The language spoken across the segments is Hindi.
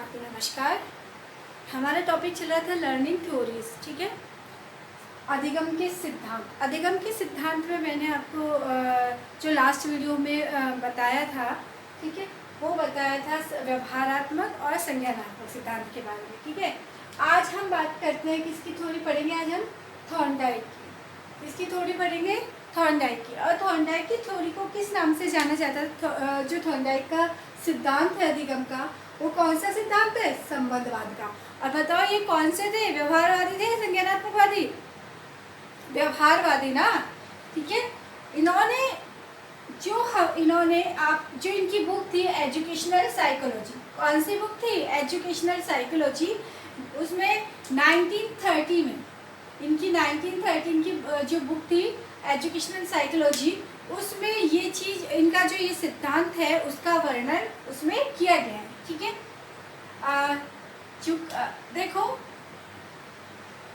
आपको नमस्कार। हमारा टॉपिक चल रहा था लर्निंग थ्योरीज, ठीक है। अधिगम के सिद्धांत में मैंने आपको जो लास्ट वीडियो में बताया था, ठीक है, वो बताया था व्यवहारात्मक और संज्ञानात्मक सिद्धांत के बारे में, ठीक है। आज हम बात करते हैं किसकी थ्योरी पढ़ेंगे। आज हम थॉर्नडाइक की किसकी थ्योरी पढ़ेंगे, थॉर्नडाइक की। और थॉर्नडाइक की थ्योरी को किस नाम से जाना जाता है? जो थॉर्नडाइक का सिद्धांत है अधिगम का, वो कौन सा सिद्धांत है? संबंधवाद का। और बताओ ये कौन से थे, व्यवहारवादी थे, संज्ञानात्मकवादी? व्यवहारवादी ना, ठीक है। इन्होंने जो इनकी बुक थी एजुकेशनल साइकोलॉजी, कौन सी बुक थी? Educational psychology. उसमें 1930 में इनकी 1913 की जो बुक थी एजुकेशनल साइकोलॉजी, उसमें ये चीज़, इनका जो ये सिद्धांत है उसका वर्णन उसमें किया गया है, ठीक है। देखो,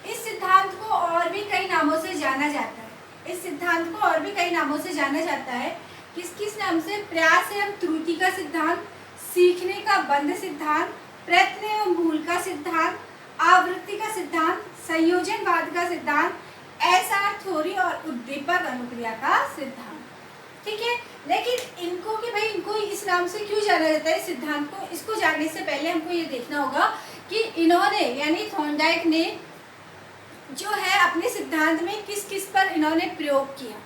इस सिद्धांत को और भी कई नामों से जाना जाता है। इस सिद्धांत को और भी कई नामों से जाना जाता है। किस किस नाम से? प्रयास एवं त्रुटि का सिद्धांत, सीखने का बंध सिद्धांत, प्रयत्न एवं भूल का सिद्धांत, आवृत्ति का सिद्धांत, संयोजनवाद का सिद्धांत, एसआर थ्योरी और उद्दीपक अनुक्रिया का सिद्धांत, ठीक है। लेकिन इनको इस नाम से क्यों जाना जाता है? इस सिद्धांत को, इसको जानने से पहले हमको ये देखना होगा कि इन्होंने, यानी थॉर्नडाइक ने जो है अपने सिद्धांत में किस किस पर इन्होंने प्रयोग किया,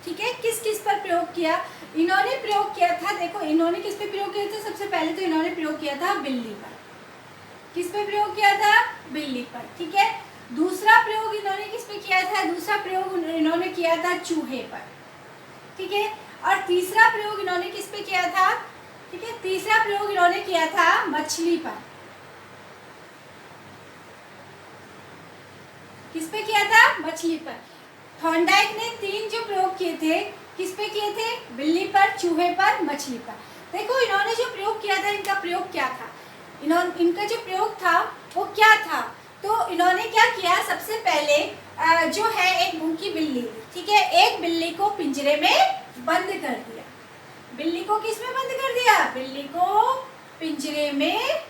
ठीक है। किस किस पर प्रयोग किया? इन्होंने प्रयोग किया था, देखो इन्होंने किस पे प्रयोग किया था? सबसे पहले तो इन्होंने प्रयोग किया था बिल्ली पर। किस पे प्रयोग किया था? बिल्ली पर, ठीक है। दूसरा प्रयोग इन्होंने किस पे किया था? दूसरा प्रयोग इन्होंने किया था चूहे पर, ठीक है। और तीसरा प्रयोग इन्होंने किस पे किया था? ठीक है, तीसरा प्रयोग इन्होंने किया था मछली पर। किस पे किया था? मछली पर। थॉर्नडाइक ने 3 जो प्रयोग किए थे, किस पे किए थे? बिल्ली पर, चूहे पर, मछली पर। देखो इन्होंने जो प्रयोग किया था, इनका प्रयोग क्या था? इनका जो प्रयोग था वो क्या था? तो इन्होंने क्या किया? सबसे पहले जो है एक भूखी बिल्ली, ठीक है, एक बिल्ली को पिंजरे में बंद कर दिया। बिल्ली को किस में बंद कर दिया? बिल्ली को पिंजरे में,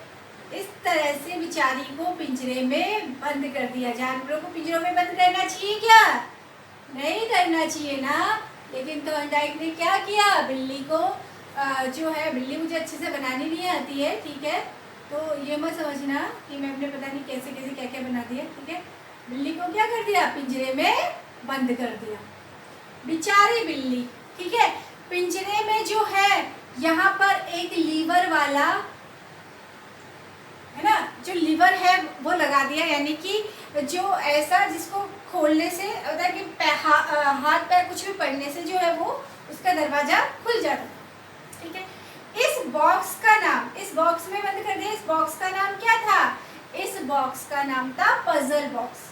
इस तरह से बेचारी को पिंजरे में बंद कर दिया। जानवरों को पिंजरों में बंद करना चाहिए क्या? नहीं करना चाहिए ना। लेकिन थॉर्नडाइक ने क्या किया? बिल्ली को जो है, बिल्ली मुझे अच्छे से बनानी नहीं आती है, ठीक है, तो ये मत समझना कि मैं अपने पता नहीं कैसे कैसे क्या क्या बना दिया, ठीक है। बिल्ली को क्या कर दिया? पिंजरे में बंद कर दिया। बेचारी बिल्ली, ठीक है। पिंजरे में जो है यहाँ पर एक लीवर वाला है ना, जो लीवर है वो लगा दिया, यानी कि जो ऐसा जिसको खोलने से होता है कि हाथ पैर कुछ भी पड़ने से जो है वो उसका दरवाजा खुल जाता है, ठीक है। इस बॉक्स का नाम, इस बॉक्स में बंद कर दिया, इस बॉक्स का नाम क्या था? इस बॉक्स का नाम था पजल बॉक्स।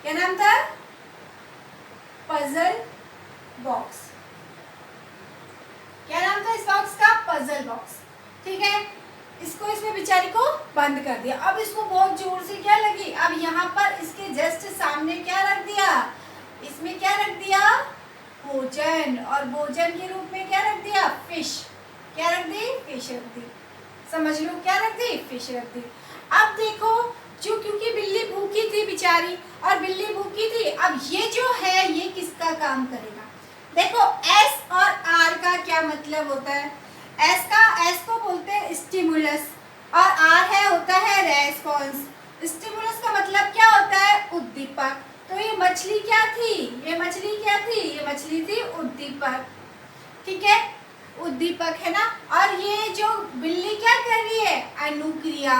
क्या नाम था? Puzzle box. क्या नाम था इस बॉक्स का? पजल बॉक्स, ठीक है। इसको, इसमें बेचारी को बंद कर दिया। अब इसको बहुत जोर से क्या लगी? अब यहाँ पर इसके जस्ट सामने क्या रख दिया? इसमें क्या रख दिया? भोजन। और भोजन के रूप में क्या रख दिया? फिश। क्या रख दी? फिश रख दी। समझ लो, क्या रख दी? फिश रख दी। अब देखो, जो क्योंकि बिल्ली भूखी थी बेचारी, और बिल्ली भूखी थी, अब ये जो है ये किसका काम करेगा? देखो एस और आर का क्या मतलब होता है? एस को बोलते हैं स्टिमुलस, और आर है होता है रेस्पॉन्स। स्टिमुलस का मतलब क्या होता है? उद्दीपक। तो ये मछली क्या थी? ये मछली क्या थी? ये मछली थी उद्दीपक, ठीक है, उद्दीपक है ना। और ये जो बिल्ली क्या कर रही है? अनुक्रिया।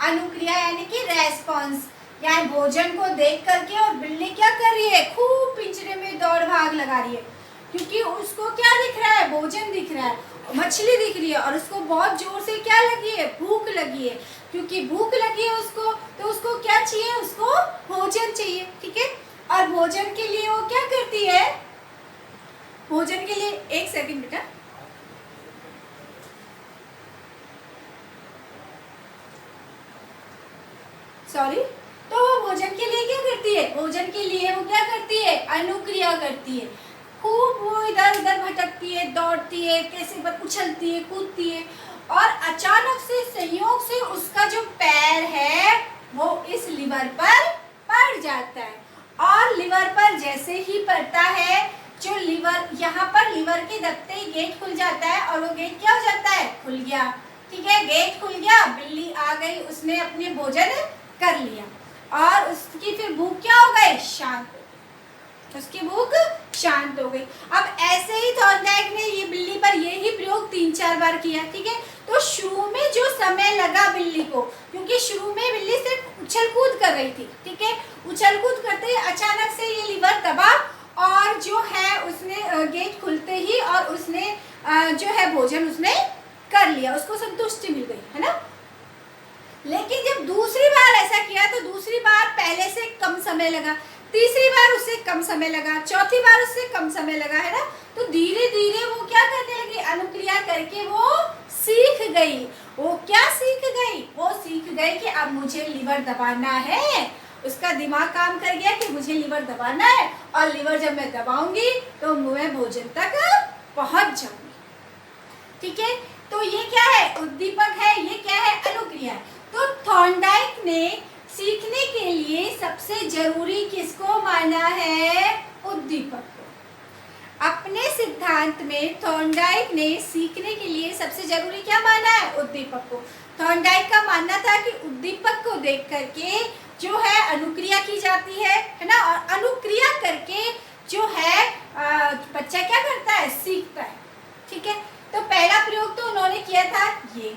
अनुक्रिया यानी कि रेस्पॉन्स, यानी भोजन को देख करके और बिल्ली क्या कर रही है? खूब पिंजरे में दौड़ भाग लगा रही है, क्योंकि उसको क्या दिख रहा है? भोजन दिख रहा है, मछली दिख रही है, और उसको बहुत जोर से क्या लगी है? भूख लगी है। क्योंकि भूख लगी है उसको, तो उसको क्या चाहिए? उसको भोजन चाहिए, ठीक है। और भोजन के लिए वो क्या करती है? भोजन के लिए, एक सेकंड बेटा, सॉरी। तो वो भोजन के लिए क्या करती है? भोजन के लिए वो क्या करती है? अनुक्रिया करती है। खूब वो इधर उधर भटकती है, दौड़ती है, कैसे उछलती है, कूदती है, और अचानक से संयोग से उसका जो पैर है वो इस लीवर पर पड़ जाता है। और लीवर पर जैसे ही पड़ता है, जो लीवर यहाँ पर लीवर के दबते ही गेट खुल जाता है और वो गेट क्या हो जाता है, खुल गया। ठीक है, गेट खुल गया, बिल्ली आ गई, उसने अपने भोजन कर लिया और उसकी फिर भूख क्या हो गई, शांत, उसकी भूख शांत हो गई। अब ऐसे ही थॉर्नडाइक ने ये बिल्ली पर यही प्रयोग 3-4 बार किया। ठीक है, तो शुरू में जो समय लगा बिल्ली को, क्योंकि शुरू में बिल्ली सिर्फ उछल कूद कर रही थी। ठीक है, उछल कूद करते ही अचानक से ये लीवर दबा और जो है उसने गेट खुलते ही और उसने जो है भोजन उसने कर लिया, उसको संतुष्टि मिल गई, है ना। लेकिन जब दूसरी बार ऐसा किया तो दूसरी बार पहले से कम समय लगा, तीसरी बार उससे कम समय लगा, चौथी बार उससे कम समय लगा, है ना। तो धीरे धीरे वो क्या करने लगी, अनुक्रिया करके वो सीख गई। वो क्या सीख गई, वो सीख गई कि अब मुझे लीवर दबाना है। उसका दिमाग काम कर गया कि मुझे लीवर दबाना है और लीवर जब मैं दबाऊंगी तो मैं भोजन तक पहुंच जाऊंगी। ठीक है, तो ये क्या है, उद्दीपक है, ये क्या है, अनुक्रिया। तो थॉर्नडाइक ने सीखने के लिए सबसे जरूरी किसको माना है, उद्दीपक को। अपने सिद्धांत में थॉर्नडाइक ने सीखने के लिए सबसे जरूरी क्या माना है, उद्दीपक को। थॉर्नडाइक का मानना था कि उद्दीपक को देख करके जो है अनुक्रिया की जाती है ना, और अनुक्रिया करके जो है बच्चा क्या करता है, सीखता है। ठीक है, तो पहला प्रयोग तो उन्होंने किया था ये।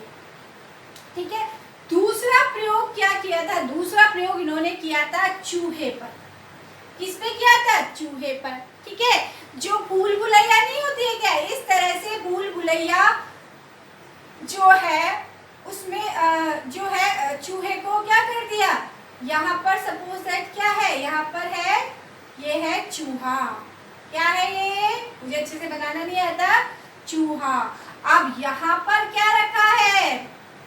ठीक है, दूसरा प्रयोग क्या किया था, दूसरा प्रयोग इन्होंने किया था चूहे पर। किस पे किया था, चूहे पर। ठीक है, जो भूल भुलैया नहीं होती है क्या, इस तरह से भूल भुलैया जो है उसमें जो है चूहे को क्या कर दिया, यहाँ पर सपोज दैट क्या है, यहाँ पर है, ये है चूहा। क्या है ये, मुझे अच्छे से बनाना नहीं आता, चूहा। अब यहाँ पर क्या रखा है,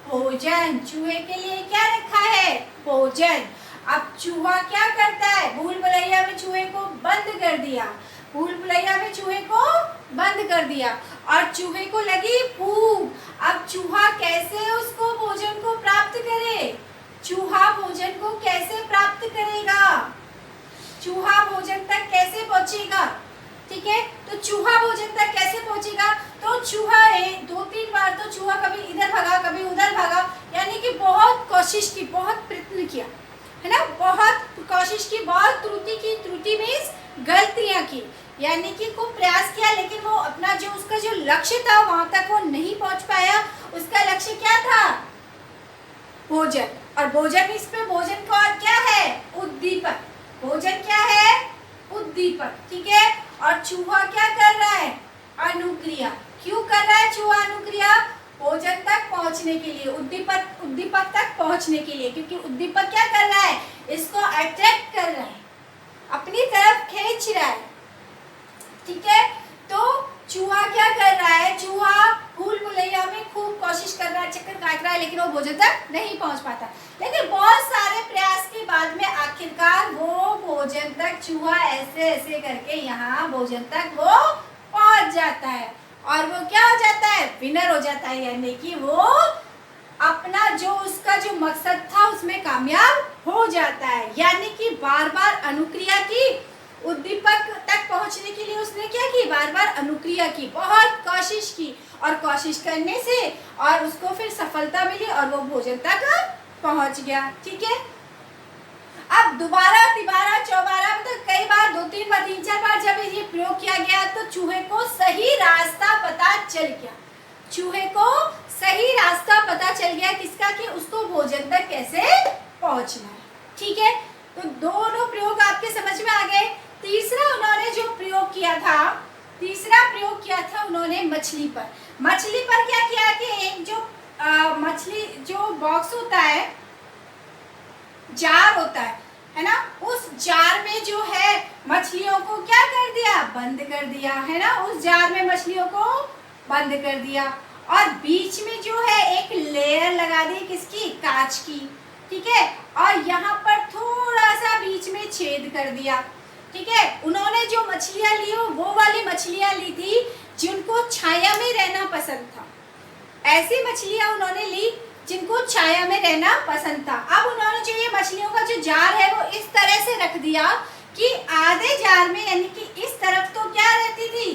भोजन। चूहे के लिए क्या रखा है, भोजन। अब चूहा क्या करता है, भूल भुलैया में चूहे को बंद कर दिया, भूल भुलैया में चूहे को बंद कर दिया और चूहे को लगी भूख। अब चूहा कैसे उसको भोजन को प्राप्त करे, चूहा भोजन को कैसे प्राप्त करेगा, चूहा भोजन तक कैसे पहुंचेगा। ठीक है, तो चूहा भोजन तक कैसे पहुंचेगा, तो चूहा 2-3 बार तो चूहा कभी इधर भागा कभी उधर भागा, यानी कि बहुत कोशिश की, बहुत प्रयत्न किया, है ना, बहुत कोशिश की, बहुत त्रुटि मीन्स गलतियां की, यानी कि खूब प्रयास किया, लेकिन वो अपना जो उसका जो लक्ष्य था वहां तक वो नहीं पहुंच पाया। उसका लक्ष्य क्या था, भोजन। और भोजन, इस पे भोजन का क्या है, उद्दीपक। भोजन क्या है, उद्दीपक। ठीक है, और चूहा क्या कर रहा है, अनुक्रिया। क्यों कर रहा है चूहा अनुक्रिया, भोजन तक पहुंचने के लिए, उद्दीपक तक पहुंचने के लिए, क्योंकि उद्दीपक क्या कर रहा है, इसको अट्रैक्ट कर रहा है, अपनी तरफ खींच रहा है। ठीक है, तो चूहा क्या कर रहा है, चूहा भूल भुलैया में खूब कोशिश कर रहा है, चक्कर काट रहा है, लेकिन वो भोजन तक नहीं पहुंच पाता। लेकिन बहुत सारे प्रयास के बाद में आखिरकार वो भोजन तक, चूहा ऐसे ऐसे करके यहाँ भोजन तक वो पहुंच जाता है और वो क्या हो जाता है, विनर हो जाता है, यानी कि वो अपना जो उसका जो मकसद था उसमें कामयाब हो जाता है। यानी कि बार बार अनुक्रिया की, उद्दीपक तक पहुंचने के लिए उसने क्या की, बार बार अनुक्रिया की, बहुत कोशिश की, और कोशिश करने से और उसको फिर सफलता मिली और वो भोजन तक पहुंच गया। ठीक है, अब दोबारा तिबारा चौबारा मतलब कई बार, 2-3 बार 3-4 बार जब ये प्रयोग किया गया तो चूहे को सही रास्ता पता चल गया, चूहे को सही रास्ता पता चल गया, किसका, कि उसको भोजन तक कैसे पहुंचना है। ठीक है, तो दोनों प्रयोग आपके समझ में आ गए। तीसरा उन्होंने जो प्रयोग किया था, तीसरा प्रयोग किया था उन्होंने मछली पर। मछली पर क्या किया कि एक जो मछली जो बॉक्स होता है, जार होता है ना, उस जार में जो है मछलियों को क्या कर दिया, बंद कर दिया, है ना, उस जार में मछलियों को बंद कर दिया और बीच में जो है एक लेयर लगा दी, किसकी, कांच की। ठीक है, और यहाँ पर थोड़ा सा बीच में छेद कर दिया। ठीक है, उन्होंने जो मछलियां ली वो वाली मछलियां ली थी जिनको छाया में रहना पसंद था। ऐसी मछलियां उन्होंने ली जिनको छाया में रहना पसंद था। अब उन्होंने जो ये मछलियों का जो जार है वो इस तरह से रख दिया कि आधे जार में यानी कि इस तरफ तो क्या रहती थी,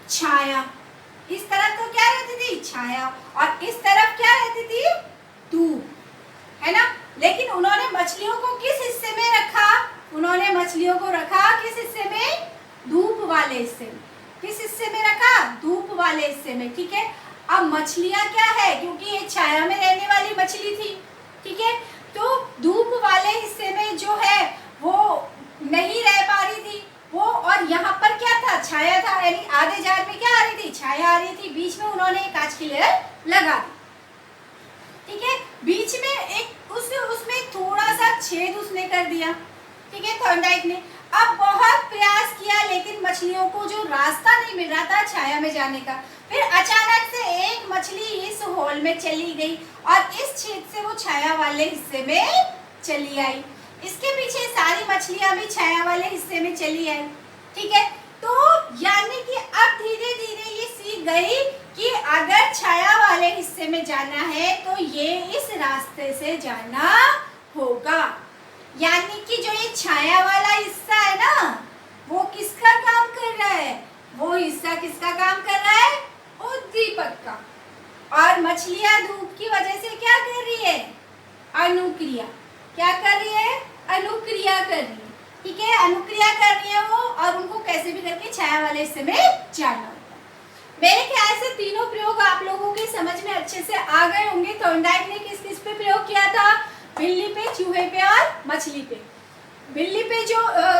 छाया, इस तरफ तो क्या रहती थी, छाया, और इस तरफ क्या रहती थी, धूप, है ना। लेकिन उन्होंने मछलियों को किस हिस्से में रखा, उन्होंने मछलियों को रखा किस हिस्से में, धूप वाले हिस्से में। किस हिस्से में रखा, धूप वाले हिस्से में, ठीक है। अब मछलियां क्या है, क्योंकि ये छाया में रहने वाली मछली थी, ठीक है, तो धूप वाले हिस्से में जो है वो नहीं रह पा रही थी वो, और यहाँ पर क्या था, छाया था, यानी आधे जार में क्या आ रही थी, छाया आ रही थी, बीच में उन्होंने एक कांच की लेयर लगा दी, ठीक है। बीच में एक उसमें थोड़ा सा छेद उसने कर दिया, ठीक है, थॉर्नडाइक ने। अब बहुत प्रयास किया लेकिन मछलियों को जो रास्ता नहीं मिल रहा था छाया में जाने का। फिर अचानक से एक मछली इस होल में चली गई और इस छेद से वो छाया वाले हिस्से में चली आई। इसके पीछे सारी मछलियां भी छाया वाले हिस्से में चली आई, ठीक है। तो यानी कि अब धीरे धीरे ये सीख गई कि अगर छाया वाले हिस्से में जाना है तो ये इस रास्ते से जाना होगा। यानी कि जो ये छाया वाला हिस्सा है ना, वो किसका काम कर रहा है, वो हिस्सा किसका काम कर रहा है, उद्दीपक का। और मछलियां धूप की वजह से क्या कर रही है, अनुक्रिया। क्या कर रही है, अनुक्रिया कर रही है, ठीक है, अनुक्रिया कर रही है वो, और उनको कैसे भी करके छाया वाले हिस्से में जाना होता है। मेरे ख्याल से तीनों प्रयोग आप लोगों के समझ में अच्छे से आ गए होंगे। थॉर्नडाइक ने किस किस पे प्रयोग किया था, बिल्ली पे, चूहे पे और मछली पे। बिल्ली पे जो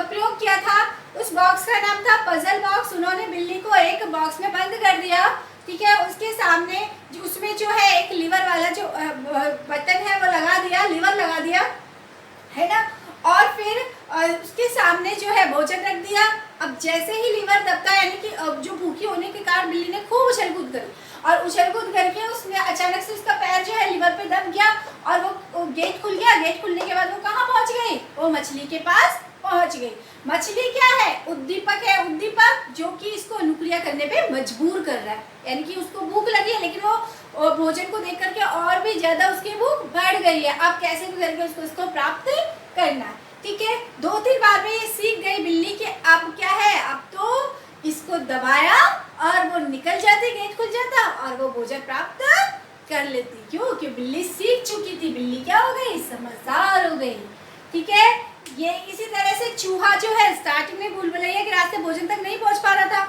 प्रयोग किया था उस बॉक्स का नाम था पजल बॉक्स। उन्होंने बिल्ली को एक बॉक्स में बंद कर दिया, ठीक है, उसके सामने उसमें जो है एक लीवर वाला जो बटन है वो लगा दिया, लीवर लगा दिया, है ना, और फिर उसके सामने जो है भोजन रख दिया। अब जैसे ही लीवर दबता, यानी कि अब जो भूखी होने के कारण बिल्ली ने खूब उछल कूद करी, और उछल कूद करके उसने अचानक से उसका पैर जो है लीवर पे दब गया और वो गेट खुल गया। गेट खुलने के बाद वो कहाँ पहुंच गई, वो मछली के पास पहुंच गई। मछली क्या है, उद्दीपक है, उद्दीपक जो कि इसको अनुक्रिया करने पे मजबूर कर रहा है, यानी कि उसको भूख लगी है लेकिन वो भोजन को देख करके और भी ज्यादा उसकी भूख बढ़ गई है। अब कैसे भी करके उसको प्राप्त करना है, ठीक है। 2-3 बार में ये सीख गई बिल्ली कि अब क्या है, अब तो इसको दबाया और वो निकल जाती, गेट खुल जाता और वो भोजन प्राप्त कर लेती। क्यों, कि बिल्ली सीख चुकी थी, बिल्ली क्या हो गई, समझदार हो गई, ठीक है। ये इसी तरह से चूहा जो है स्टार्टिंग में भूलभुलैया के रास्ते भोजन तक नहीं पहुंच पा रहा था,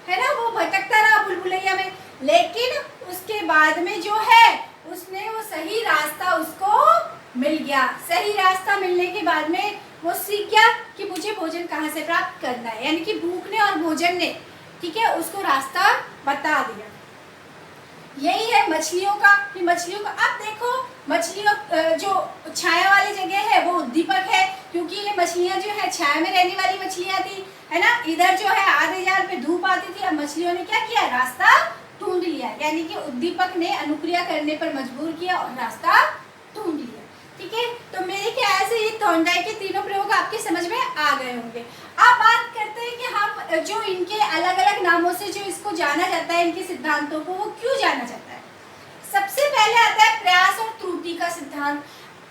है ना, वो भटकता रहा भूलभुलैया में, लेकिन उसके बाद में जो है उसने वो सही रास्ता उसको मिल गया। सही रास्ता मिलने के बाद में वो सीख गया कि मुझे भोजन कहाँ से प्राप्त करना है, यानी कि भूख ने और भोजन ने, ठीक है, उसको रास्ता बता दिया। यही है मछलियों का, कि मछलियों का अब देखो, मछलियों जो छाया वाली जगह है वो उद्दीपक है, क्योंकि ये मछलियां जो है छाया में रहने वाली मछलियां थी, है ना। इधर जो है आधे जार पे धूप आती थी, अब मछलियों ने क्या किया, रास्ता ढूंढ लिया, यानी कि उद्दीपक ने अनुक्रिया करने पर मजबूर किया और रास्ता ढूंढ लिया, ठीक है। तो मेरे ख्याल से ये थॉर्नडाइक के तीनों प्रयोग आपके समझ में आ गए होंगे। अब बात करते हैं कि हम जो इनके अलग अलग नामों से जो इसको जाना जाता है, इनके सिद्धांतों को, वो क्यों जाना जाता है। सबसे पहले आता है प्रयास और त्रुटि का सिद्धांत।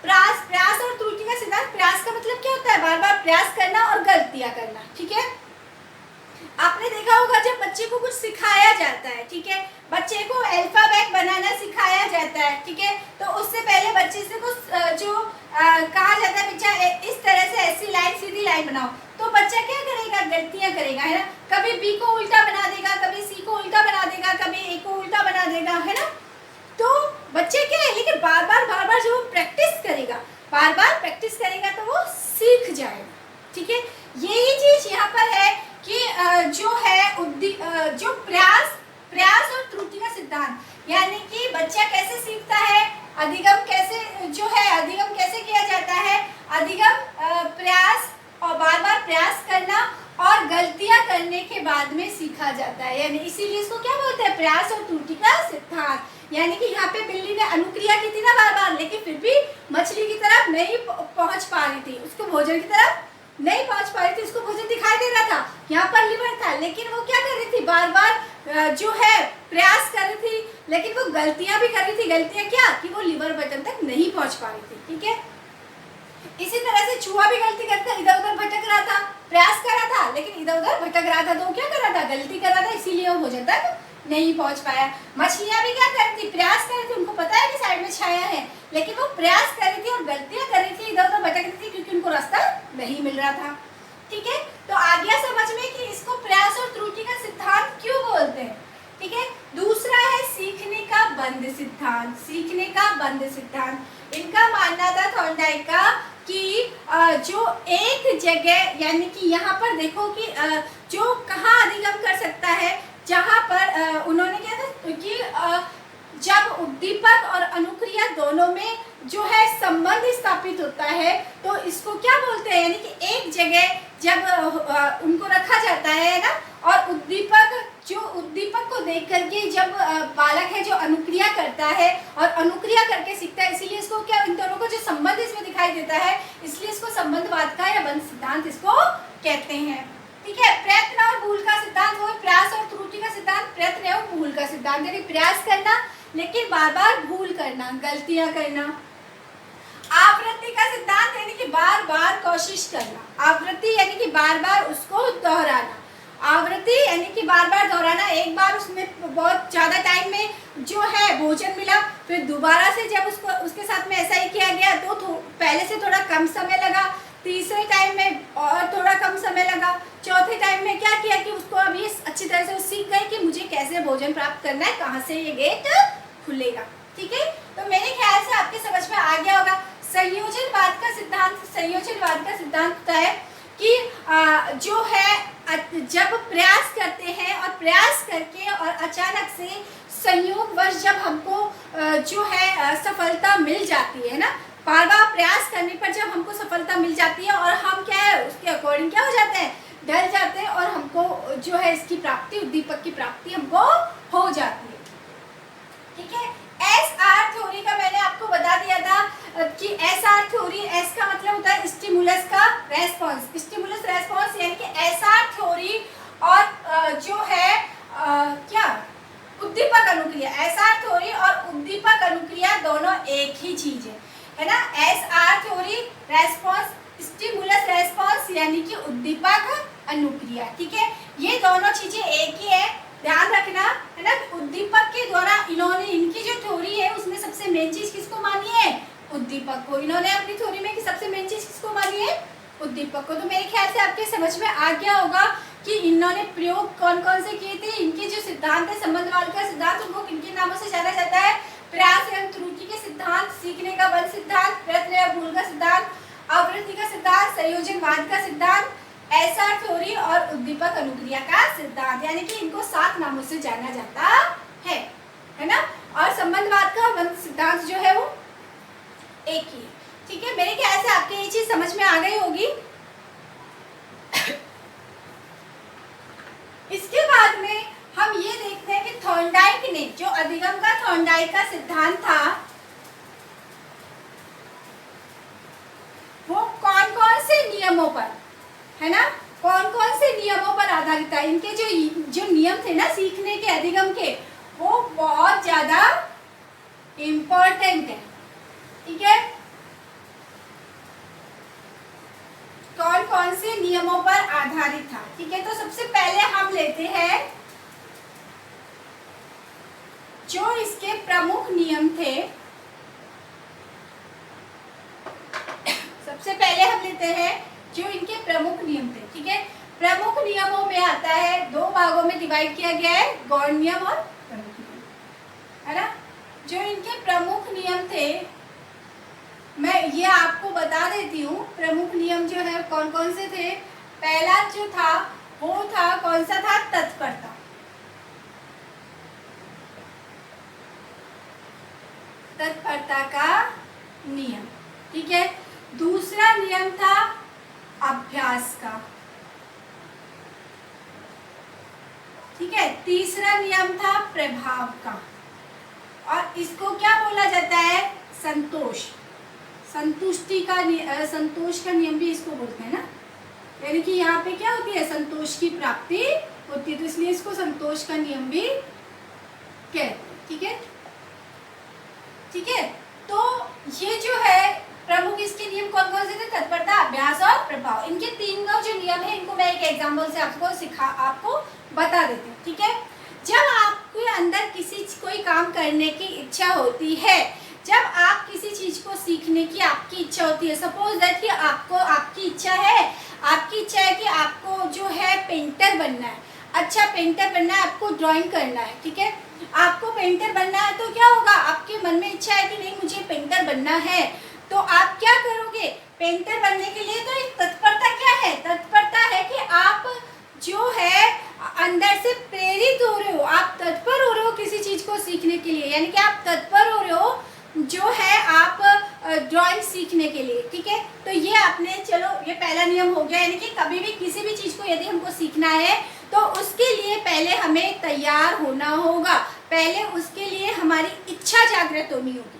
प्रयास और त्रुटि का सिद्धांत, प्रयास का मतलब क्या होता है, बार बार प्रयास करना और गलतियां करना, ठीक है। आपने देखा होगा जब बच्चे को कुछ सिखाया जाता है, ठीक है, बच्चे को अल्फाबेट बनाना सिखाया जाता है, ठीक है, तो उससे पहले बच्चे से कुछ जो कहा जाता है, बच्चा इस तरह से ऐसी लाइन, सीधी लाइन बनाओ, तो बच्चा क्या करेगा, गलतियां करेगा, है ना। कभी बी को उल्टा बना देगा, कभी सी को उल्टा बना देगा, कभी ए को उल्टा बना देगा, है ना। तो बच्चे क्या है, लेकिन बार बार जो प्रैक्टिस करेगा, बार बार प्रैक्टिस करेगा तो वो सीख जाएगा, ठीक है। यही चीज यहाँ पर है कि जो है जो प्रयास और त्रुटि का सिद्धांत, यानी कि बच्चा कैसे सीखता है, अधिगम कैसे जो है, अधिगम कैसे किया जाता है, अधिगम प्रयास और बार बार प्रयास करना और गलतियां करने के बाद में सीखा जाता है, यानी इसीलिए इसको क्या बोलते हैं, प्रयास और त्रुटि का सिद्धांत। यानी कि यहाँ पे बिल्ली ने अनुक्रिया की थी ना बार बार, लेकिन फिर भी मछली की तरफ नहीं पहुंच पा रही थी, उसको भोजन की तरफ नहीं पहुंच पा रही थी, उसको भोजन दिखाई दे रहा था, यहाँ पर लीवर था, लेकिन वो क्या कर रही थी, बार बार जो है प्रयास कर रही थी, लेकिन वो गलतियां भी कर रही थी। गलतियां क्या? कि वो लिवर बटन तक नहीं पहुंच पा रही थी। ठीक है, इसी तरह से चूहा भी गलती करता, इधर उधर भटक रहा था, प्रयास कर रहा था लेकिन इधर उधर भटक रहा था, तो वो क्या कर रहा था? गलती कर रहा था, इसीलिए वो भोजन तक नहीं पहुंच पाया। मछलियां भी क्या कर रही थी? प्रयास कर रही थी, उनको पता है कि साइड में छाया है, लेकिन वो प्रयास कर रही थी और गलतियां कर रही थी, इधर उधर भटक रही थी, क्योंकि उनको रास्ता नहीं मिल रहा था। ठीक है, तो आ गया समझ में कि इसको प्रयास और त्रुटि का सिद्धांत क्यों बोलते हैं। ठीक है, दूसरा है सीखने का बंद सिद्धांत। सीखने का बंद सिद्धांत, इनका मानना था थॉर्नडाइक का कि जो एक जगह, यानी कि यहाँ पर देखो कि जो कहाँ अधिगम कर सकता है, जहाँ पर उन्होंने क्या था कि जब उद्दीपक और अनुक्रिया दोनों में जो है संबंध स्थापित होता है, तो इसको क्या बोलते हैं, यानी कि एक जगह जब उनको रखा जाता है ना, और उद्दीपक को देख करके जब बालक है जो अनुक्रिया करता है और अनुक्रिया करके सीखता है, इसीलिए इसको क्या, इन दोनों को जो संबंध इसमें दिखाई देता है, इसलिए इसको संबंधवाद का या बंध सिद्धांत इसको कहते हैं। ठीक है, प्रयत्न और भूल का सिद्धांत, वो प्रयास और त्रुटि का सिद्धांत, प्रयत्न और भूल का सिद्धांत, यानी प्रयास करना लेकिन बार बार भूल करना, गलतियां करना। आवृत्ति का सिद्धांत, यानी कि बार बार कोशिश करना। आवृत्ति यानी कि बार बार उसको दोहराना। आवृत्ति यानी कि बार बार दोहराना, एक बार उसमें बहुत ज़्यादा टाइम में जो है भोजन मिला, फिर दोबारा से जब उसके साथ में ऐसा ही किया गया तो पहले से थोड़ा कम समय लगा, तीसरे टाइम में और थोड़ा कम समय लगा, चौथे टाइम में क्या किया कि उसको अभी अच्छी तरह से सीख गए कि मुझे कैसे भोजन प्राप्त करना है, कहाँ से ये गेट खुलेगा। ठीक है, तो मेरे ख्याल से आपके समझ में आ गया होगा। संयोजनवाद का सिद्धांत, संयोजनवाद का सिद्धांत होता है कि जो है जब प्रयास करते हैं और प्रयास करके और अचानक से संयोगवश जब हमको जो है सफलता मिल जाती है ना, बार बार प्रयास करने पर जब हमको सफलता मिल जाती है और हम क्या है उसके अकॉर्डिंग क्या हो जाते हैं, ढल जाते हैं, और हमको जो है इसकी प्राप्ति, उद्दीपक की प्राप्ति हमको हो जाती है। ठीक है, SR थ्योरी का मैंने आपको बता दिया था कि SR थ्योरी, S का मतलब होता है स्टिमुलस का रेस्पॉन्स, स्टिमुलस रेस्पॉन्स, यानी कि SR थ्योरी और जो है क्या उद्दीपक अनुक्रिया, SR थ्योरी और उद्दीपक अनुक्रिया दोनों एक ही चीज है ना। SR theory response, stimulus response यानी कि उद्दीपक अनुक्रिया। ठीक है, ये दोनों चीजें एक ही है, ध्यान रखना है ना। उद्दीपक के द्वारा इन्होंने, इनकी जो थ्योरी है उसमें सबसे मेन चीज किसको मानी है, उद्दीपक को। इन्होंने अपनी थ्योरी में कि सबसे मेन चीज किसको मानी है, उद्दीपक को। तो मेरे ख्याल से आपके समझ में आ गया होगा कि इन्होंने प्रयोग कौन कौन से किए थे। इनके जो सिद्धांत है संबंधवाद का सिद्धांत, उनको किन किन नामों से जाना जाता है, प्रयास एवं त्रुटि के सिद्धांत, सीखने का बल सिद्धांत, प्रयत्न या भूल का सिद्धांत, आवृत्ति का सिद्धांत, संयोजनवाद का सिद्धांत, SR थ्योरी और उद्दीपक अनुक्रिया का सिद्धांत, यानी कि इनको 7 नामों से जाना जाता है ना। और संबंधवाद का बंध सिद्धांत जो है वो एक ही। ठीक है, मेरे ख्याल से आपके ये चीज समझ में आ गई होगी। इसके बाद में हम ये देखते हैं कि थॉर्नडाइक ने जो अधिगम का थॉर्नडाइक का सिद्धांत था, वो कौन कौन से नियमों पर है ना, कौन कौन से नियमों पर आधारित था। इनके जो नियम थे ना सीखने के, अधिगम के, वो बहुत ज्यादा इम्पोर्टेंट है। ठीक है, कौन कौन से नियमों पर आधारित था। ठीक है, तो सबसे पहले हम लेते हैं जो इसके प्रमुख नियम थे। सबसे पहले हम लेते हैं जो इनके प्रमुख नियम थे। ठीक है, प्रमुख नियमों में आता है, 2 भागों में डिवाइड किया गया है, गौण नियम और प्रमुख नियम, है ना। जो इनके प्रमुख नियम थे मैं ये आपको बता देती हूँ। प्रमुख नियम जो है कौन कौन से थे। पहला जो था वो था, कौन सा था, तत्परता। तत्परता का नियम। ठीक है, दूसरा नियम था अभ्यास का। ठीक है, तीसरा नियम था प्रभाव का, और इसको क्या बोला जाता है, संतोष, संतुष्टि का, संतोष का नियम भी इसको बोलते हैं ना। यानी कि यहाँ पे क्या होती है, संतोष की प्राप्ति होती है, तो इसलिए इसको संतोष का नियम भी कहते हैं। ठीक है, ठीक है। तो ये जो है प्रमुख इसके नियम कौन कौन से थे? तत्परता, अभ्यास और प्रभाव। इनके तीनों जो नियम है इनको मैं एक एग्जांपल से आपको बता देती हूँ, ठीक है। जब आपके अंदर कोई काम करने की इच्छा होती है, जब आप किसी चीज को सीखने की आपकी इच्छा होती है, सपोज दैट कि आपकी इच्छा है कि आपको जो है पेंटर बनना है, अच्छा पेंटर बनना है, आपको ड्राइंग करना है, ठीक है। आपको पेंटर बनना है तो क्या होगा, आपके मन में इच्छा है कि नहीं मुझे पेंटर बनना है, तो आप क्या करोगे? पेंटर बनने के लिए तो एक तत्परता क्या है? तत्परता है कि आप जो है अंदर से प्रेरित हो रहे हो, आप तत्पर हो रहे हो किसी चीज को सीखने के लिए, यानी कि आप तत्पर हो रहे हो जो है आप ड्राइंग सीखने के लिए, ठीक है। तो ये आपने, चलो ये पहला नियम हो गया, यानी कि कभी भी किसी भी चीज को यदि हमको सीखना है तो उसके लिए पहले हमें तैयार होना होगा, पहले उसके लिए हमारी इच्छा जागृत होनी होगी।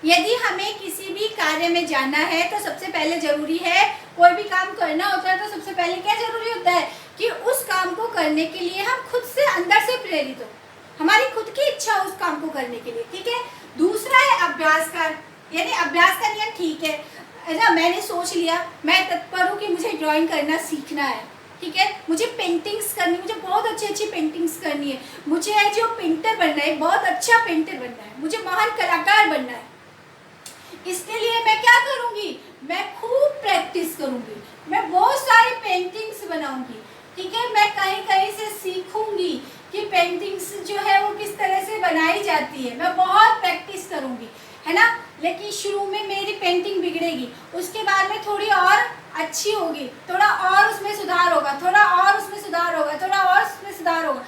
यदि हमें किसी भी कार्य में जाना है तो सबसे पहले जरूरी है, कोई भी काम करना होता है तो सबसे पहले क्या जरूरी होता है कि उस काम को करने के लिए हम खुद से अंदर से प्रेरित हो, हमारी खुद की इच्छा उस काम को करने के लिए, ठीक है। दूसरा है अभ्यास का, यानी अभ्यास का नियम, ठीक है ना, मैंने सोच लिया, मैं तत्पर हूँ कि मुझे ड्राइंग करना सीखना है, ठीक है, मुझे पेंटिंग्स करनी, मुझे बहुत अच्छी अच्छी पेंटिंग्स करनी है, मुझे है जो पेंटर बनना है, बहुत अच्छा पेंटर बनना है, मुझे महान कलाकार बनना है। इसके लिए मैं क्या करूँगी? मैं खूब प्रैक्टिस करूँगी, मैं बहुत सारी पेंटिंग्स बनाऊँगी, ठीक है। मैं कहीं कहीं से सीखूंगी कि पेंटिंग्स जो है वो किस तरह से बनाई जाती है, मैं बहुत प्रैक्टिस करूंगी, है ना। लेकिन शुरू में मेरी पेंटिंग बिगड़ेगी, उसके बाद में थोड़ी और अच्छी होगी, थोड़ा और उसमें सुधार होगा, थोड़ा और उसमें सुधार होगा, थोड़ा और उसमें सुधार होगा।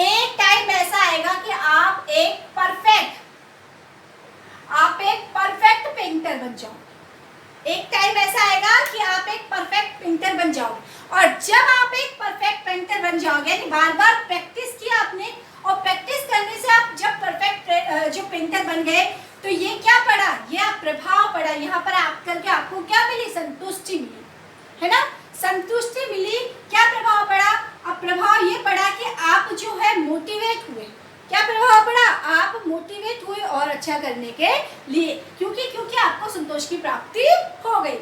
एक टाइम ऐसा आएगा कि आप एक परफेक्ट पेंटर बन जाओ। एक टाइम ऐसा आएगा कि आप एक परफेक्ट पेंटर बन जाओगे, और जब आप एक परफेक्ट पेंटर बन जाओगे, यानी बार बार प्रैक्टिस किया आपने, और प्रैक्टिस करने से आप जब परफेक्ट जो पेंटर बन गए, तो ये क्या पड़ा? ये प्रभाव पड़ा, यहाँ पर आप करके आपको क्या मिली? संतुष्टि मिली, है ना, संतुष्टि मिली। क्या प्रभाव पड़ा? अब प्रभाव ये पड़ा कि आप जो है मोटिवेट हुए। क्या प्रभाव पड़ा? आप मोटिवेट हुए और अच्छा करने के लिए, क्योंकि आपको संतोष की प्राप्ति हो गई।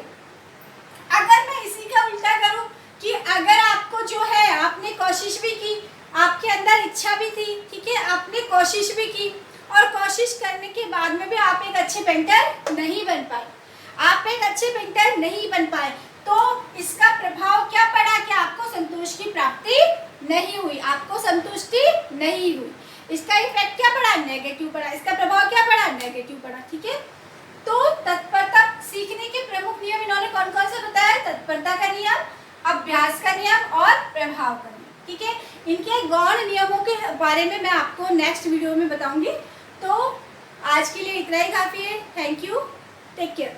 अगर मैं इसी का उल्टा करूं कि अगर आपको जो है आपने कोशिश भी की, आपके अंदर इच्छा भी थी, ठीक है, आपने कोशिश भी की, और कोशिश करने के बाद में भी आप एक अच्छे पेंटर नहीं बन पाए, तो इसका प्रभाव क्या पड़ा कि आपको संतोष की प्राप्ति नहीं हुई, आपको संतुष्टि नहीं हुई। इसका इफेक्ट क्या पड़ा? नेगेटिव पड़ा। इसका प्रभाव क्या पड़ा? नेगेटिव पड़ा, ठीक है। तो तत्परता सीखने के प्रमुख नियम इन्होंने कौन कौन से बताया? तत्परता का नियम, अभ्यास का नियम और प्रभाव का नियम, ठीक है। इनके गौण नियमों के बारे में मैं आपको नेक्स्ट वीडियो में बताऊंगी। तो आज के लिए इतना ही काफी है। Thank you, take care.